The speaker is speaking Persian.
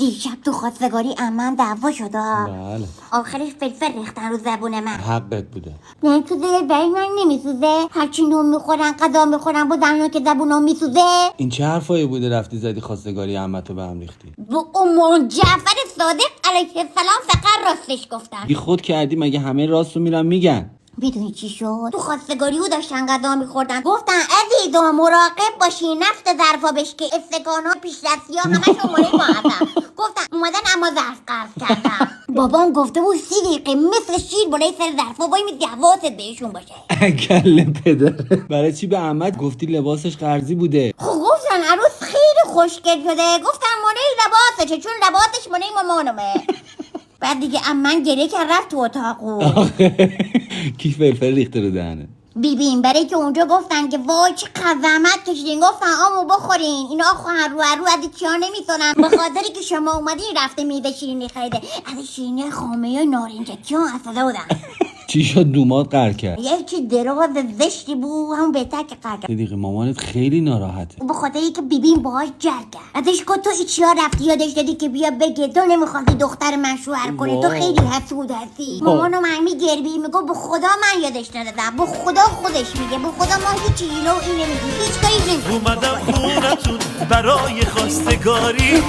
دیشب تو خواستگاری عمم دعوا شد. بله. آخرش فلفل ریختن رو زبون من. حقت بوده. نه تو دل برای من نمیسوزه؟ هرچی نون میخورن غذا میخورن با دهنا که زبونم میسوزه؟ این چه حرفایی بوده رفتی زدی خواستگاری عمتو به هم ریختی؟ با اون جعفر صادق علیه السلام فقط راستش گفتن. بی خود کردی مگه همه راستو میرن میگن؟ میدونی چی شد؟ تو خواستگاری او داشتن غذا میخوردن، گفتن عزیزا مراقب باشی نفت ظرفا بشکه، استکانا پیش دستی ها همه شماره معظم. گفتن اومدن اما ظرف قرض کردم. بابام گفته بود 30 دقیقه مثل شیر بالای سر ظرفا وای میدی حواست بهشون باشه. اکل پدره. برای چی به عمت گفتی لباسش قرضی بوده؟ خب گفتن عروس خیلی خوشگل شده، گفتم مونه لباسشه چون لباسش مونه مامانمه. بعد دیگه عمم گریه کرد رفت تو اتاقو. کی فلفل ریخته رو دهنه؟ بیبین برای که اونجا گفتن که وای چه زحمت کشیدین، گفتن آمو بخورین اینا خواهر رو از چیا نمیتونن به خاطری که شما اومدین رفته میوه شیرینی خریده از شیرینی خامه نارنجکی ها اصلا بودن. چی شد دومات قر کرد؟ یه چی دراز زشتی بود همون بهتر که قر کرد. دیگه مامانت خیلی ناراحته به خاطری که بیبین باهاش جر کرد ازش گفت تو ایچیا رفتی یادش دادی که بیا بگه تو نمیخواستی دختر من شوهر کنه، تو خیلی حسود هستی. مامانو من میگربی میگو به خدا من یادش ندادم، به خدا خودش میگه به خدا ما هیچی اینو این نمیگیم هیچ کاری نمیگیم. اومدم خونتون برای خواستگاری